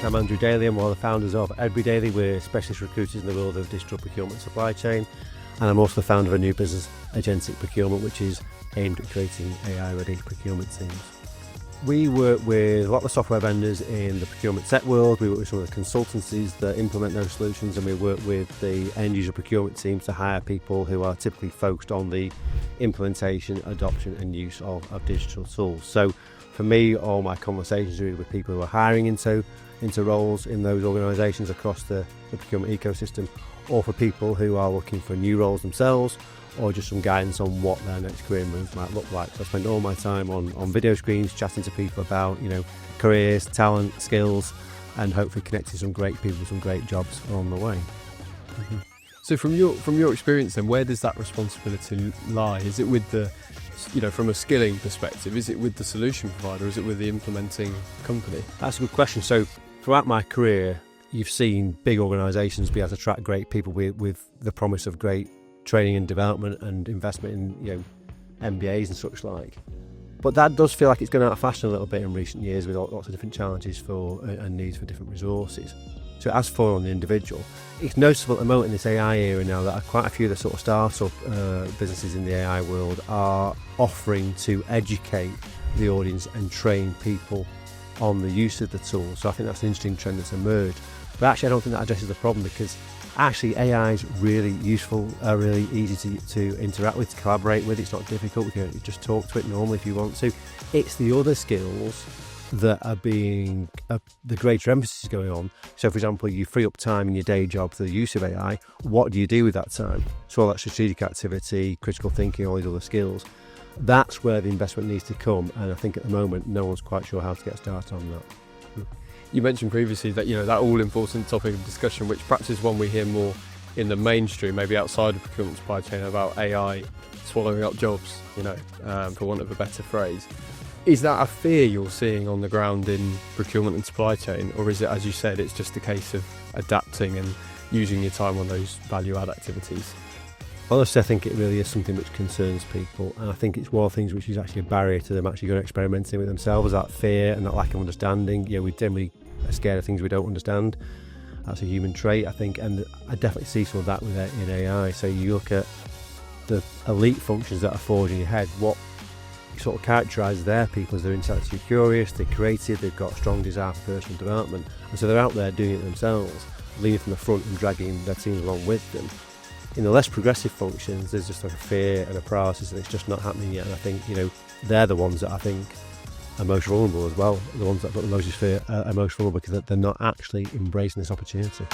I'm Edbury Daley. I'm one of the founders of Edbury Daley. We're specialist recruiters in the world of digital procurement supply chain. And I'm also the founder of a new business, Agentic Procurement, which is aimed at creating AI-ready procurement teams. We work with a lot of the software vendors in the procurement tech world. We work with some of the consultancies that implement those solutions, and we work with the end-user procurement teams to hire people who are typically focused on the implementation, adoption and use of digital tools. So for me, all my conversations are really with people who are hiring into roles in those organisations across the procurement ecosystem, or for people who are looking for new roles themselves, or just some guidance on what their next career move might look like. So I spend all my time on video screens chatting to people about, careers, talent, skills, and hopefully connecting some great people with some great jobs along the way. Mm-hmm. So from your experience then, where does that responsibility lie? Is it with the, from a skilling perspective, is it with the solution provider, or is it with the implementing company? That's a good question. So throughout my career, you've seen big organisations be able to attract great people with the promise of great training and development and investment in MBAs and such like. But that does feel like it's gone out of fashion a little bit in recent years, with lots of different challenges and needs for different resources. So as for on the individual, it's noticeable at the moment in this AI era now that quite a few of the sort of startup businesses in the AI world are offering to educate the audience and train people on the use of the tool. So I think that's an interesting trend that's emerged. But actually I don't think that addresses the problem, because actually AI is really useful, really easy to interact with, to collaborate with. It's not difficult. You can just talk to it normally if you want to. It's the other skills that are being the greater emphasis is going on. So for example, you free up time in your day job for the use of AI. What do you do with that time? So all that strategic activity, critical thinking, all these other skills, that's where the investment needs to come. And I think at the moment no one's quite sure how to get started on that. You mentioned previously that that all-important topic of discussion, which perhaps is one we hear more in the mainstream, maybe outside of procurement supply chain, about AI swallowing up jobs, for want of a better phrase. Is that a fear you're seeing on the ground in procurement and supply chain, or is it, as you said, it's just a case of adapting and using your time on those value-add activities? Honestly, I think it really is something which concerns people, and I think it's one of the things which is actually a barrier to them actually going experimenting with themselves, that fear and that lack of understanding. We generally are scared of things we don't understand. That's a human trait, I think, and I definitely see some of that in AI. So you look at the elite functions that are forged in your head, what sort of characterises their people as they're intellectually curious, they're creative, they've got a strong desire for personal development, and so they're out there doing it themselves, leading from the front and dragging their teams along with them. In the less progressive functions, there's just like a fear and a paralysis, and it's just not happening yet. And I think, they're the ones that I think are most vulnerable as well. The ones that have got the most fear are most vulnerable because they're not actually embracing this opportunity.